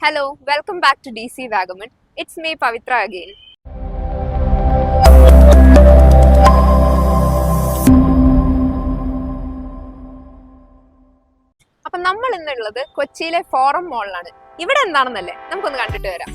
Hello, welcome back to DC Vagabond. It's me, Pavitra, again. അപ്പം നമ്മൾ ഇന്നുള്ളത് കൊച്ചിയിലെ ഫോറം മോളിലാണ്. ഇവിടെ എന്താണെന്നല്ലേ നമുക്കൊന്ന് കണ്ടിട്ട് വരാം.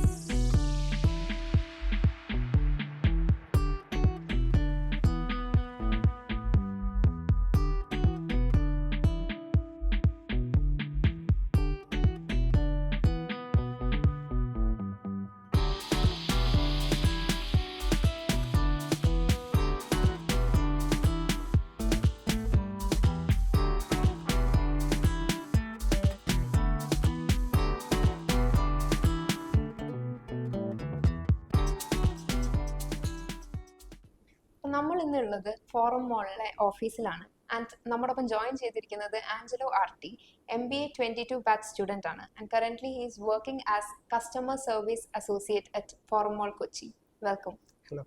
നമ്മൾ ഇന്നുള്ളത് ഫോറം മോളിലെ ഓഫീസിലാണ്. ആൻഡ് നമ്മോടൊപ്പം ജോയിൻ ചെയ്തിരിക്കുന്നത് ആഞ്ചലോ ആർട്ടി, MBA 22 ബാച്ച് സ്റ്റുഡൻ്റ് ആണ്. And currently he is working as customer service associate at Forum Mall Kochi. Welcome. Hello.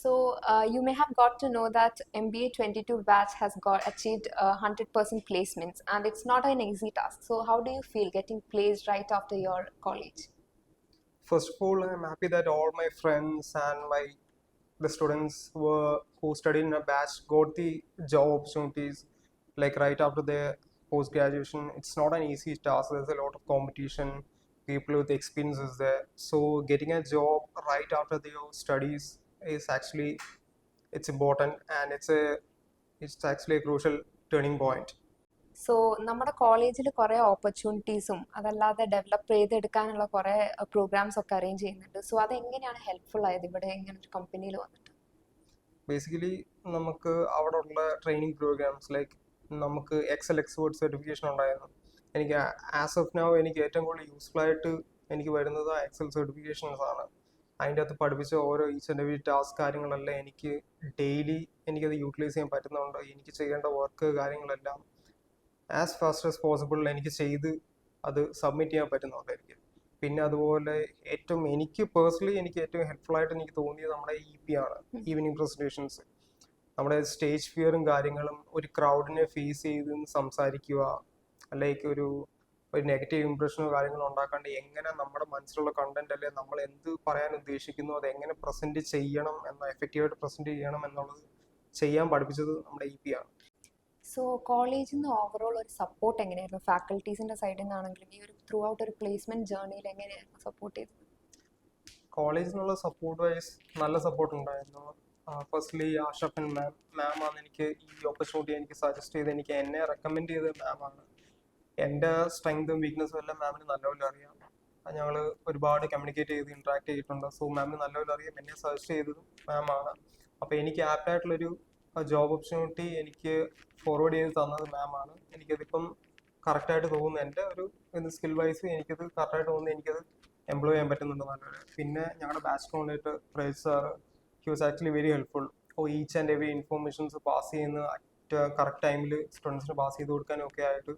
So you may have got to know that MBA 22 batch has achieved 100% placements, and it's not an easy task. So how do you feel getting placed right after your college? First of all, I'm happy that all my friends and the students who studied in a batch got the job opportunities like right after their post graduation. It's not an easy task. There's a lot of competition. People with experience is there. So getting a job right after their studies is actually it's important, and it's actually a crucial turning point. So നമ്മുടെ കോളേജിൽ കുറേ ഓപ്പർച്യൂണിറ്റീസും അതല്ലാതെ develop ചെയ്തെടുക്കാനുള്ള കുറേ programmes ഒക്കെ arrange ചെയ്യുന്നുണ്ട്. So അതെങ്ങനെയാണ് helpful ആയത് ഇവിടെ ഇങ്ങനെ ഒരു കമ്പനിയിൽ വന്നിട്ട്? ബേസിക്കലി നമുക്ക് അവിടെ ഉള്ള ട്രെയിനിങ് പ്രോഗ്രാംസ് ലൈക്ക് നമുക്ക് എക്സൽ എക്സ്പേർട്ട് സർട്ടിഫിക്കേഷൻ ഉണ്ടായിരുന്നു. എനിക്ക് ആസ് ഓഫ് നൗ എനിക്ക് ഏറ്റവും കൂടുതൽ യൂസ്ഫുൾ ആയിട്ട് എനിക്ക് വരുന്നത് എക്സൽ സർട്ടിഫിക്കേഷൻസ് ആണ്. അതിൻ്റെ അകത്ത് പഠിപ്പിച്ച ഓരോ ഈച്ച് ആൻഡ് എവറി ടാസ്ക് കാര്യങ്ങളെല്ലാം എനിക്ക് ഡെയിലി എനിക്കത് യൂട്ടിലൈസ് ചെയ്യാൻ പറ്റുന്നുണ്ട്. എനിക്ക് ചെയ്യേണ്ട വർക്ക് കാര്യങ്ങളെല്ലാം ആസ് ഫാസ്റ്റ് ആസ് പോസിബിൾ എനിക്ക് ചെയ്ത് അത് സബ്മിറ്റ് ചെയ്യാൻ പറ്റുന്നുണ്ട് എനിക്ക്. പിന്നെ അതുപോലെ എനിക്ക് പേഴ്സണലി എനിക്ക് ഏറ്റവും ഹെൽപ്ഫുൾ ആയിട്ട് എനിക്ക് തോന്നിയത് നമ്മുടെ EP ആണ്, ഈവനിങ് പ്രസന്റേഷൻസ്. നമ്മുടെ സ്റ്റേജ് ഫിയറും കാര്യങ്ങളും ഒരു ക്രൗഡിനെ ഫേസ് ചെയ്ത് സംസാരിക്കുക, അല്ലെങ്കിൽ ഒരു നെഗറ്റീവ് ഇംപ്രഷനോ കാര്യങ്ങളോ ഉണ്ടാക്കാണ്ട് എങ്ങനെ നമ്മുടെ മനസ്സിലുള്ള കണ്ടന്റ് അല്ലെ നമ്മൾ എന്ത് പറയാൻ ഉദ്ദേശിക്കുന്നു അത് എങ്ങനെ പ്രസന്റ് ചെയ്യണം എഫക്റ്റീവായിട്ട് പ്രസന്റ് ചെയ്യണം എന്നുള്ളത് ചെയ്യാൻ പഠിപ്പിച്ചത് നമ്മുടെ EP ആണ്. സോ കോളേജിൽ നിന്ന് ഓവറോൾ ഒരു സപ്പോർട്ട് എങ്ങനെയായിരുന്നു? ഫാക്കൽറ്റീസിൻ്റെ സൈഡിൽ നിന്നാണെങ്കിലും ഈ ഒരു ത്രൂ ഔട്ട് ഒരു പ്ലേസ്മെന്റ് ജേർണിയിൽ എങ്ങനെയായിരുന്നു സപ്പോർട്ട് ചെയ്തത്? കോളേജിൽ നിന്നുള്ള സപ്പോർട്ട് വൈസ് നല്ല സപ്പോർട്ട് ഉണ്ടായിരുന്നു. ഫസ്റ്റ്ലി ആഷഫൻ മാം ആണ് എനിക്ക് ഈ ഓപ്പർച്യൂണിറ്റി എനിക്ക് സജസ്റ്റ് ചെയ്ത് എന്നെ റെക്കമെൻഡ് ചെയ്ത മാമാണ്. എൻ്റെ സ്ട്രെങ്തും വീക്ക്നെസ്സും എല്ലാം മാമിന് നല്ലപോലെ അറിയാം. ഞങ്ങൾ ഒരുപാട് കമ്മ്യൂണിക്കേറ്റ് ചെയ്ത് ഇൻട്രാക്ട് ചെയ്തിട്ടുണ്ട്. സോ മാമിന് നല്ലപോലെ അറിയാം. എന്നെ സജസ്റ്റ് ചെയ്തതും മാമാണ്. അപ്പോൾ എനിക്ക് ആപ്റ്റായിട്ടുള്ളൊരു ജോബ് ഓപ്പർച്യൂണിറ്റി എനിക്ക് ഫോർവേഡ് ചെയ്ത് തന്നത് മാമാണ്. എനിക്കതിപ്പം കറക്റ്റായിട്ട് തോന്നുന്നു. എൻ്റെ ഒരു സ്കിൽ വൈസ് എനിക്കത് കറക്റ്റായിട്ട് തോന്നുന്നു. എനിക്കത് എംപ്ലോയ് ചെയ്യാൻ പറ്റുന്നുണ്ട് നല്ലപോലെ. പിന്നെ ഞങ്ങളുടെ batch coordinator Prej sir, he was actually very helpful. Each and every informations pass ചെയ്യുന്ന കറക്റ്റ് ടൈമിൽ സ്റ്റുഡൻസിന് പാസ് ചെയ്ത് കൊടുക്കാനും ഒക്കെ ആയിട്ട്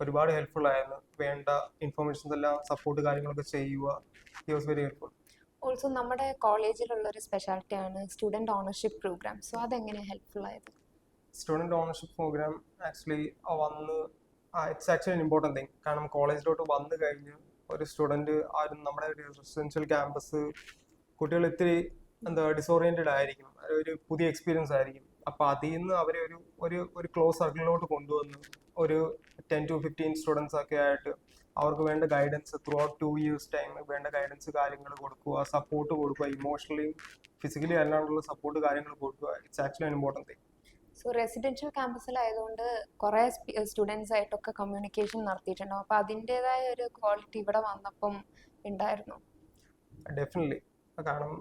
ഒരുപാട് ഹെൽപ്ഫുൾ ആയിരുന്നു. വേണ്ട ഇൻഫോർമേഷൻസ് എല്ലാം സപ്പോർട്ട് കാര്യങ്ങളൊക്കെ ചെയ്യുക. He was very helpful. Also നമ്മുടെ കോളേജിലുള്ള ഒരു സ്പെഷ്യാലിറ്റി ആണ് സ്റ്റുഡൻറ് ഓണർഷിപ്പ് പ്രോഗ്രാം. സോ അതെങ്ങനെ ഹെൽപ്ഫുൾ ആയത്? Student ownership programme actually it's actually important thing. കാരണം കോളേജിലോട്ട് വന്നു കഴിഞ്ഞ് ഒരു സ്റ്റുഡൻറ്റ് നമ്മുടെ ഒരു റെസിഡൻഷ്യൽ ക്യാമ്പസ് കുട്ടികൾ ഇത്തിരി ഡിസോറിയൻറ്റഡ് ആയിരിക്കും. ഒരു പുതിയ എക്സ്പീരിയൻസ് ആയിരിക്കും. അപ്പോൾ അതിൽ നിന്ന് അവരെ ഒരു ക്ലോസ് സർക്കിളിലോട്ട് കൊണ്ടുവന്ന് ഒരു 10 to 15 സ്റ്റുഡൻസ് ഒക്കെ ആയിട്ട് അവർക്ക് വേണ്ട guidance through out 2 years time വേണ്ട ഗൈഡൻസ് കാര്യങ്ങൾ കൊടുക്കുക, സപ്പോർട്ട് കൊടുക്കുക, ഇമോഷണലിയും ഫിസിക്കലി അല്ലാണ്ടുള്ള സപ്പോർട്ട് കാര്യങ്ങൾ കൊടുക്കുക. It's actually important thing. So residential ക്യാമ്പസിലായതുകൊണ്ട് കുറേ സ്റ്റുഡൻസ് ആയിട്ടൊക്കെ കമ്മ്യൂണിക്കേഷൻ നടത്തിയിട്ടുണ്ടാവും. അപ്പോൾ അതിൻ്റെതായ ഒരു ക്വാളിറ്റി ഇവിടെ വന്നപ്പം ഉണ്ടായിരുന്നു? ഡെഫിനറ്റ്ലി. കാരണം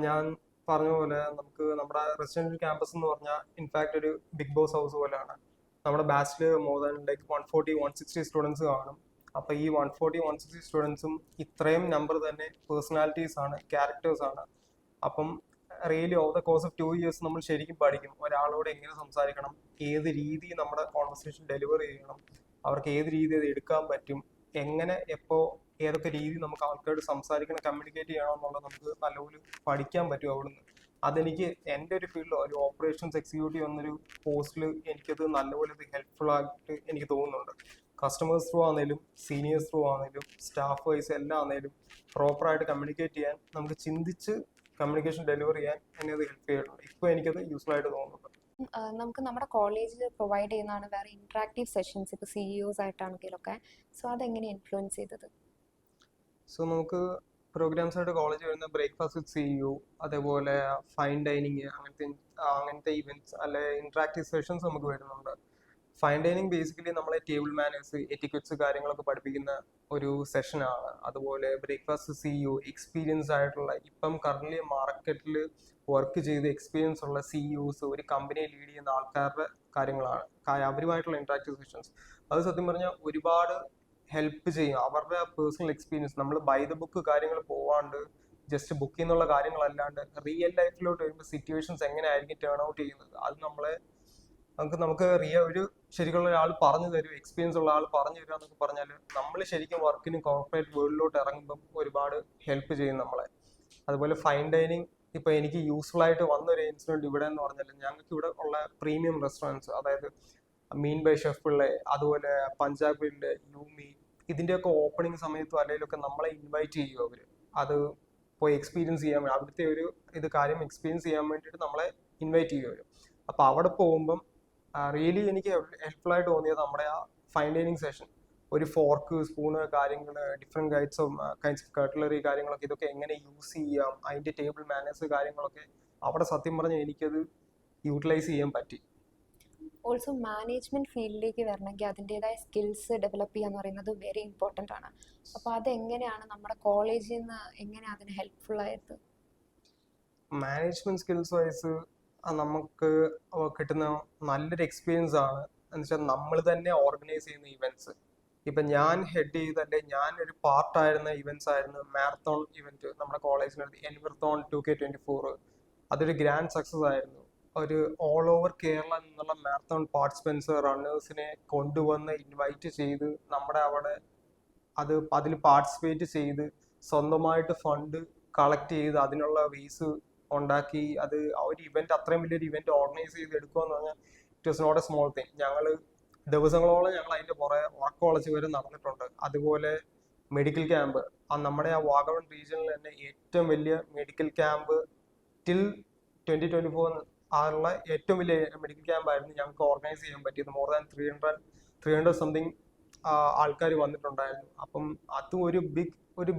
ഞാൻ പറഞ്ഞ പോലെ നമുക്ക് നമ്മുടെ റെസിഡൻഷ്യൽ ക്യാമ്പസ് എന്ന് പറഞ്ഞാൽ ഇൻഫാക്ട് ഒരു ബിഗ് ബോസ് ഹൗസ് പോലെയാണ്. നമ്മുടെ ബാച്ചിൽ മോർ ദാൻ ലൈക്ക് 140-160 സ്റ്റുഡൻസ് കാണും. അപ്പോൾ ഈ 140-160 സ്റ്റുഡൻസും ഇത്രയും നമ്പർ തന്നെ പേഴ്സണാലിറ്റീസ് ആണ്, ക്യാരക്ടേഴ്സ് ആണ്. അപ്പം really over the course of 2 years നമ്മൾ ശരിക്കും പഠിക്കും ഒരാളോട് എങ്ങനെ സംസാരിക്കണം, ഏത് രീതി നമ്മുടെ കോൺവെർസേഷൻ ഡെലിവർ ചെയ്യണം, അവർക്ക് ഏത് രീതി അത് എടുക്കാൻ പറ്റും, എങ്ങനെ എപ്പോൾ ഏതൊക്കെ രീതി നമുക്ക് ആൾക്കാരോട് സംസാരിക്കണം, കമ്മ്യൂണിക്കേറ്റ് ചെയ്യണം എന്നുള്ളത് നമുക്ക് നല്ലപോലെ പഠിക്കാൻ പറ്റും അവിടുന്ന്. അതെനിക്ക് എൻ്റെ ഒരു ഫീൽഡിൽ ഒരു ഓപ്പറേഷൻസ് എക്സിക്യൂട്ടീവ് എന്നൊരു പോസ്റ്റിൽ എനിക്കത് നല്ലപോലെ ഹെൽപ്ഫുൾ ആയിട്ട് എനിക്ക് തോന്നുന്നുണ്ട്. കസ്റ്റമേഴ്സ് ത്രൂ ആണെങ്കിലും സീനിയേഴ്സ് ത്രൂ ആണെങ്കിലും സ്റ്റാഫ് വൈസ് എല്ലാം ആണെങ്കിലും പ്രോപ്പറായിട്ട് കമ്മ്യൂണിക്കേറ്റ് ചെയ്യാൻ നമുക്ക് ചിന്തിച്ച് കമ്മ്യൂണിക്കേഷൻ ഡെലിവർ ചെയ്യാൻ എന്നെ അത് ഹെൽപ്പ് ചെയ്തിട്ടുണ്ട്. ഇപ്പോൾ എനിക്കത് യൂസ്ഫുൾ ആയിട്ട് തോന്നുന്നുണ്ട്. നമുക്ക് നമ്മുടെ കോളേജിൽ പ്രൊവൈഡ് ചെയ്യുന്നതാണ് വേറെ ഇന്ററാക്റ്റീവ് സെഷൻസ്, ഇപ്പോൾ CEOs ആയിട്ടാണെങ്കിലൊക്കെ. സോ അതെങ്ങനെ ഇൻഫ്ലുവൻസ് ചെയ്തത്? സോ നമുക്ക് പ്രോഗ്രാംസ് ആയിട്ട് കോളേജ് വരുന്ന ബ്രേക്ക്ഫാസ്റ്റ് വിത്ത് CEO, അതേപോലെ ഫൈൻ ഡൈനിങ്, അങ്ങനത്തെ ഇവന്റ്സ് അല്ലെ ഇന്ററാക്റ്റീവ് സെഷൻസ് നമുക്ക് വരുന്നുണ്ട്. ഫൈൻ ഡൈനിങ് ബേസിക്കലി നമ്മളെ ടേബിൾ മാനേഴ്സ്, എറ്റിക്വറ്റ്സ് കാര്യങ്ങളൊക്കെ പഠിപ്പിക്കുന്ന ഒരു സെഷനാണ്. അതുപോലെ ബ്രേക്ക്ഫാസ്റ്റ് CEO എക്സ്പീരിയൻസ് ആയിട്ടുള്ള, ഇപ്പം കറന്റ് മാർക്കറ്റിൽ വർക്ക് ചെയ്ത് എക്സ്പീരിയൻസ് ഉള്ള CEOs, ഒരു കമ്പനിയെ ലീഡ് ചെയ്യുന്ന ആൾക്കാരുടെ കാര്യങ്ങളാണ്, അവരുമായിട്ടുള്ള ഇന്ററാക്റ്റീവ് സെഷൻസ്. അത് സത്യം പറഞ്ഞാൽ ഒരുപാട് ഹെൽപ്പ് ചെയ്യും. അവരുടെ പേഴ്സണൽ എക്സ്പീരിയൻസ്, നമ്മൾ ബൈ ദ ബുക്ക് കാര്യങ്ങൾ പോവാണ്ട് ജസ്റ്റ് ബുക്ക് ചെയ്യുന്നുള്ള കാര്യങ്ങളല്ലാണ്ട് റിയൽ ലൈഫിലോട്ട് വരുമ്പോൾ സിറ്റുവേഷൻസ് എങ്ങനെയായിരിക്കും ടേൺ ഔട്ട് ചെയ്യുന്നത്, അത് നമുക്ക് ഒരു ശരിക്കുള്ള ഒരാൾ പറഞ്ഞു തരും, എക്സ്പീരിയൻസ് ഉള്ള ആൾ പറഞ്ഞു തരിക എന്നൊക്കെ പറഞ്ഞാൽ നമ്മൾ ശരിക്കും വർക്കിന് കോർപ്പറേറ്റ് വേൾഡിലോട്ട് ഇറങ്ങുമ്പം ഒരുപാട് ഹെൽപ്പ് ചെയ്യും നമ്മളെ. അതുപോലെ ഫൈൻ ഡൈനിങ് ഇപ്പൊ എനിക്ക് യൂസ്ഫുൾ ആയിട്ട് വന്നൊരു ഇൻസിഡന്റ് ഇവിടെ എന്ന് പറഞ്ഞാൽ, ഞങ്ങൾക്ക് ഇവിടെ ഉള്ള പ്രീമിയം റെസ്റ്റോറൻറ്റ്സ്, അതായത് മീൻ ബൈ ഷെഫ് പിള്ളെ, അതുപോലെ പഞ്ചാബിലെ യൂമി, ഇതിന്റെയൊക്കെ ഓപ്പണിംഗ് സമയത്തും അല്ലെങ്കിലൊക്കെ നമ്മളെ ഇൻവൈറ്റ് ചെയ്യും അവര്. അത് പോയി എക്സ്പീരിയൻസ് ചെയ്യാൻ, അവിടുത്തെ ഒരു കാര്യം എക്സ്പീരിയൻസ് ചെയ്യാൻ വേണ്ടിയിട്ട് നമ്മളെ ഇൻവൈറ്റ് ചെയ്യും അവര്. അപ്പൊ അവിടെ പോകുമ്പം റിയലി എനിക്ക് ഹെൽപ്ഫുൾ ആയിട്ട് തോന്നിയത് നമ്മുടെ ആ ഫൈൻ ഡൈനിങ് സെഷൻ. ഒരു ഫോർക്ക്, സ്പൂണ്, കാര്യങ്ങൾ, ഡിഫറെന്റ് കൈൻഡ്സ് ഓഫ് കട്ട്ലറി കാര്യങ്ങളൊക്കെ, ഇതൊക്കെ എങ്ങനെ യൂസ് ചെയ്യാം, അതിന്റെ ടേബിൾ മാനേഴ്സ് കാര്യങ്ങളൊക്കെ അവിടെ സത്യം പറഞ്ഞാൽ എനിക്കത് യൂട്ടിലൈസ് ചെയ്യാൻ പറ്റി. ഓൾസോ മാനേജ്മെന്റ് ഫീൽഡിലേക്ക് വരണമെങ്കിൽ അതിൻ്റെതായ സ്കിൽസ് ഡെവലപ്പ് ചെയ്യുക എന്ന് പറയുന്നത് വെരി ഇമ്പോർട്ടൻ്റ് ആണ്. അപ്പോൾ അതെങ്ങനെയാണ് നമ്മുടെ കോളേജിൽ നിന്ന് എങ്ങനെ അതിന് ഹെൽപ്ഫുൾ ആയത്? മാനേജ്മെന്റ് സ്കിൽസ് വൈസ് നമുക്ക് കിട്ടുന്ന നല്ലൊരു എക്സ്പീരിയൻസ് ആണ് എന്ന് വെച്ചാൽ നമ്മൾ തന്നെ ഓർഗനൈസ് ചെയ്യുന്ന ഇവന്റ്സ്. ഇപ്പൊ ഞാൻ ഹെഡ് ചെയ്തല്ലേ, ഞാൻ ഒരു പാർട്ടായിരുന്ന ഇവന്റ്സ് ആയിരുന്നു മാരത്തോൺ ഇവന്റ് നമ്മുടെ കോളേജിനടുത്ത്, എൻവർത്തോൺ 2K24. അതൊരു ഗ്രാൻഡ് സക്സസ് ആയിരുന്നു. ഒരു ഓൾ ഓവർ കേരള നിന്നുള്ള മാരത്തോൺ പാർട്ടിസിപ്പൻസ്, റണ്ണേഴ്സിനെ കൊണ്ടുവന്ന് ഇൻവൈറ്റ് ചെയ്ത് നമ്മുടെ അവിടെ അതിൽ പാർട്ടിസിപ്പേറ്റ് ചെയ്ത് സ്വന്തമായിട്ട് ഫണ്ട് കളക്ട് ചെയ്ത് അതിനുള്ള വേസ് ഉണ്ടാക്കി അത് ഒരു ഇവന്റ്, അത്രയും വലിയൊരു ഇവന്റ് ഓർഗനൈസ് ചെയ്ത് എടുക്കുക എന്ന് പറഞ്ഞാൽ it was not a small thing. ഞങ്ങൾ ദിവസങ്ങളോളം ഞങ്ങൾ അതിന്റെ പുറകെ ഉറക്കമുളച്ച് വരെ നടന്നിട്ടുണ്ട്. അതുപോലെ മെഡിക്കൽ ക്യാമ്പ്, നമ്മുടെ ആ വാഗമൺ റീജിയനിൽ തന്നെ ഏറ്റവും വലിയ മെഡിക്കൽ ക്യാമ്പ് ടിൽ 2024 ആയുള്ള ഏറ്റവും വലിയ മെഡിക്കൽ ക്യാമ്പ് ആയിരുന്നു ഞങ്ങൾക്ക് ഓർഗനൈസ് ചെയ്യാൻ പറ്റിയത്. മോർ ദാൻ 300 സംതിങ് ആൾക്കാർ വന്നിട്ടുണ്ടായിരുന്നു. അപ്പം അതും ഒരു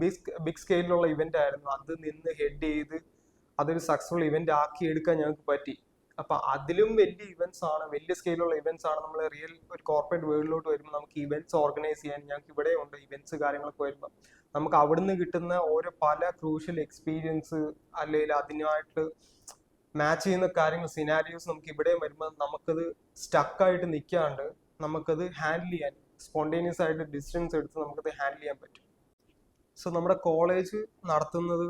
ബിഗ് സ്കെയിലുള്ള ഇവന്റ് ആയിരുന്നു. അത് നിന്ന് ഹെഡ് ചെയ്ത് അതൊരു സക്സസ്ഫുൾ ഇവന്റ് ആക്കി എടുക്കാൻ ഞങ്ങൾക്ക് പറ്റി. അപ്പൊ അതിലും വലിയ ഇവന്റ്സ് ആണ്, വലിയ സ്കെയിലുള്ള ഇവന്റ്സ് ആണ് നമ്മൾ റിയൽ ഒരു കോർപ്പറേറ്റ് വേൾഡിലോട്ട് വരുമ്പോൾ നമുക്ക് ഇവന്റ്സ് ഓർഗനൈസ് ചെയ്യാൻ ഞങ്ങൾക്ക് ഇവിടെ ഉണ്ട്. ഇവന്റ്സ് കാര്യങ്ങളൊക്കെ വരുമ്പോൾ നമുക്ക് അവിടുന്ന് കിട്ടുന്ന ഓരോ പല ക്രൂഷ്യൽ എക്സ്പീരിയൻസ് അല്ലെങ്കിൽ അതിനായിട്ട് മാച്ച് ചെയ്യുന്ന കാര്യങ്ങൾ, സിനാരിയോസ് നമുക്ക് ഇവിടെ വരുമ്പോൾ നമുക്കത് സ്റ്റക്കായിട്ട് നിൽക്കാണ്ട് നമുക്കത് ഹാൻഡിൽ ചെയ്യാൻ, സ്പോണ്ടേനിയസ് ആയിട്ട് ഡിസിഷൻസ് എടുത്ത് നമുക്കത് ഹാൻഡിൽ ചെയ്യാൻ പറ്റും. സോ നമ്മുടെ കോളേജ് നടത്തുന്നത്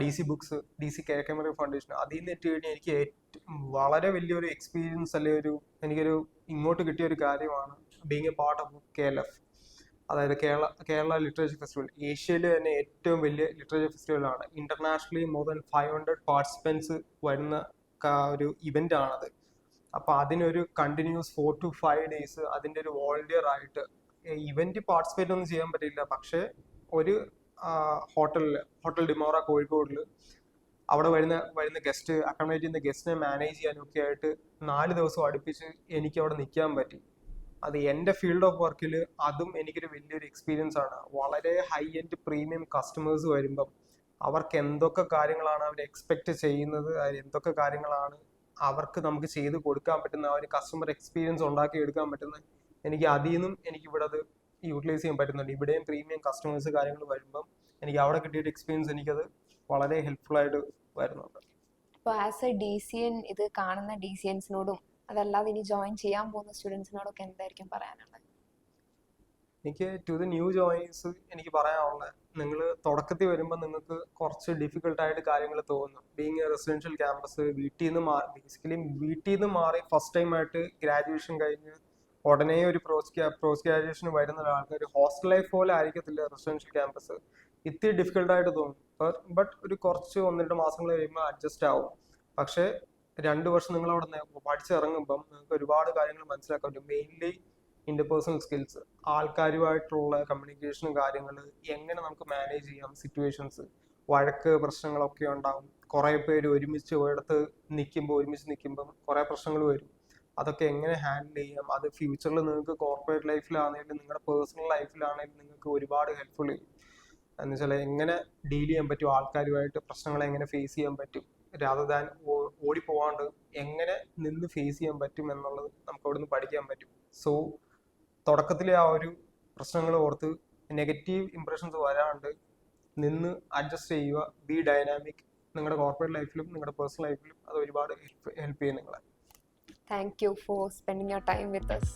DC books, DC KK memorial foundation, അതിൽ നിന്ന് കഴിഞ്ഞാൽ എനിക്ക് വളരെ വലിയൊരു എക്സ്പീരിയൻസ് അല്ലെങ്കിൽ എനിക്കൊരു ഇങ്ങോട്ട് കിട്ടിയ ഒരു കാര്യമാണ് being a part of KLF, അതായത് കേരള ലിറ്ററേച്ചർ ഫെസ്റ്റിവൽ. ഏഷ്യയിലെ തന്നെ ഏറ്റവും വലിയ ലിറ്ററേച്ചർ ഫെസ്റ്റിവലാണ്. ഇന്റർനാഷണലി മോർ ദാൻ 500 പാർട്ടിസിപ്പൻസ് വരുന്ന ഒരു ഇവന്റ് ആണത്. അപ്പൊ അതിനൊരു കണ്ടിന്യൂസ് 4 to 5 days അതിന്റെ ഒരു വോളണ്ടിയർ ആയിട്ട് ഇവന്റ് പാർട്ടിസിപ്പേറ്റ് ഒന്നും ചെയ്യാൻ പറ്റില്ല. പക്ഷെ ഒരു ഹോട്ടൽ ഡിമോറ കോഴിക്കോടിൽ അവിടെ വരുന്ന ഗസ്റ്റ്, അക്കോമഡേറ്റ് ചെയ്യുന്ന ഗസ്റ്റിനെ മാനേജ് ചെയ്യാനൊക്കെ ആയിട്ട് 4 ദിവസം അടുപ്പിച്ച് എനിക്ക് അവിടെ നിൽക്കാൻ പറ്റി. അത് എൻ്റെ ഫീൽഡ് ഓഫ് വർക്കിൽ അതും എനിക്കൊരു വലിയൊരു എക്സ്പീരിയൻസ് ആണ്. വളരെ ഹൈ എൻഡ് പ്രീമിയം കസ്റ്റമേഴ്സ് വരുമ്പം അവർക്ക് എന്തൊക്കെ കാര്യങ്ങളാണ് അവർ എക്സ്പെക്ട് ചെയ്യുന്നത്, എന്തൊക്കെ കാര്യങ്ങളാണ് അവർക്ക് നമുക്ക് ചെയ്ത് കൊടുക്കാൻ പറ്റുന്ന, ആ ഒരു കസ്റ്റമർ എക്സ്പീരിയൻസ് ഉണ്ടാക്കി എടുക്കാൻ പറ്റുന്ന, എനിക്ക് അതിൽ നിന്നും എനിക്ക് ഇവിടെ അത് യൂട്ടിലൈസ് ചെയ്യാൻ പറ്റുന്നുണ്ട്. ഇവിടെയും പ്രീമിയം കസ്റ്റമേഴ്സ് കാര്യങ്ങൾ വരുമ്പം എനിക്ക് അവിടെ കിട്ടിയൊരു എക്സ്പീരിയൻസ് എനിക്കത് വളരെ ഹെൽപ്ഫുൾ ആയിട്ട് വരുന്നുണ്ട്. അപ്പോൾ ആസ് എ DCN ഇത് കാണുന്ന DCNസിനോടും അതല്ലാതെ ഇനി ജോയിൻ ചെയ്യാൻ പോകുന്ന സ്റ്റുഡൻസിനോടൊക്കെ എന്തായിരിക്കും പറയാനുള്ളത്? എനിക്ക് ടു ദ ന്യൂ ജോയിൻസ് എനിക്ക് പറയാനുള്ളത്, നിങ്ങൾ തുടക്കത്തിൽ വരുമ്പോൾ നിങ്ങൾക്ക് കുറച്ച് ഡിഫിക്കൽട്ടായിട്ട് കാര്യങ്ങൾ തോന്നും. ബീങ് എ റെസിഡൻഷ്യൽ ക്യാമ്പസ്, വീട്ടിൽ നിന്ന് മാറി ഫസ്റ്റ് ടൈം ആയിട്ട് ഗ്രാജുവേഷൻ കഴിഞ്ഞ് ഉടനെ ഒരു പോസ്റ്റ് ഗ്രാജുവേഷൻ വരുന്ന ഒരാൾക്ക് ഒരു ഹോസ്റ്റൽ ലൈഫ് പോലെ ആയിരിക്കത്തില്ല റെസിഡൻഷ്യൽ ക്യാമ്പസ്. ഇത്തിരി ഡിഫിക്കൽട്ടായിട്ട് തോന്നും. ബട്ട് ഒരു കുറച്ച് 1-2 മാസങ്ങൾ കഴിയുമ്പോൾ അഡ്ജസ്റ്റ് ആവും. പക്ഷേ 2 വർഷം നിങ്ങൾ അവിടെ പഠിച്ചിറങ്ങുമ്പം നിങ്ങൾക്ക് ഒരുപാട് കാര്യങ്ങൾ മനസ്സിലാക്കാൻ പറ്റും. മെയിൻലി ഇന്റർപേഴ്സണൽ സ്കിൽസ്, ആൾക്കാരുമായിട്ടുള്ള കമ്മ്യൂണിക്കേഷനും കാര്യങ്ങൾ, എങ്ങനെ നമുക്ക് മാനേജ് ചെയ്യാം സിറ്റുവേഷൻസ്, വഴക്ക് പ്രശ്നങ്ങളൊക്കെ ഉണ്ടാവും. കുറേ പേര് ഒരുമിച്ച് നിൽക്കുമ്പം കുറേ പ്രശ്നങ്ങൾ വരും. അതൊക്കെ എങ്ങനെ ഹാൻഡിൽ ചെയ്യാം, അത് ഫ്യൂച്ചറിൽ നിങ്ങൾക്ക് കോർപ്പറേറ്റ് ലൈഫിലാണെങ്കിലും നിങ്ങളുടെ പേഴ്സണൽ ലൈഫിലാണെങ്കിലും നിങ്ങൾക്ക് ഒരുപാട് ഹെൽപ്ഫുൾ ചെയ്യും. എന്ന് വെച്ചാൽ എങ്ങനെ ഡീൽ ചെയ്യാൻ പറ്റും ആൾക്കാരുമായിട്ട്, പ്രശ്നങ്ങളെ എങ്ങനെ ഫേസ് ചെയ്യാൻ പറ്റും, രാദർ ദാൻ ഓടിപ്പോവാണ്ട് എങ്ങനെ നിന്ന് ഫേസ് ചെയ്യാൻ പറ്റും എന്നുള്ളത് നമുക്ക് അവിടെ നിന്ന് പഠിക്കാൻ പറ്റും. സോ തുടക്കത്തിലെ ആ ഒരു പ്രശ്നങ്ങൾ ഓർത്ത് നെഗറ്റീവ് ഇംപ്രഷൻസ് വരാണ്ട് നിന്ന് അഡ്ജസ്റ്റ് ചെയ്യുക, ബി ഡൈനാമിക്. നിങ്ങളുടെ കോർപ്പറേറ്റ് ലൈഫിലും നിങ്ങളുടെ പേഴ്സണൽ ലൈഫിലും അത് ഒരുപാട് ഹെൽപ്പ് ചെയ്യും നിങ്ങളെ. Thank you for spending your time with us.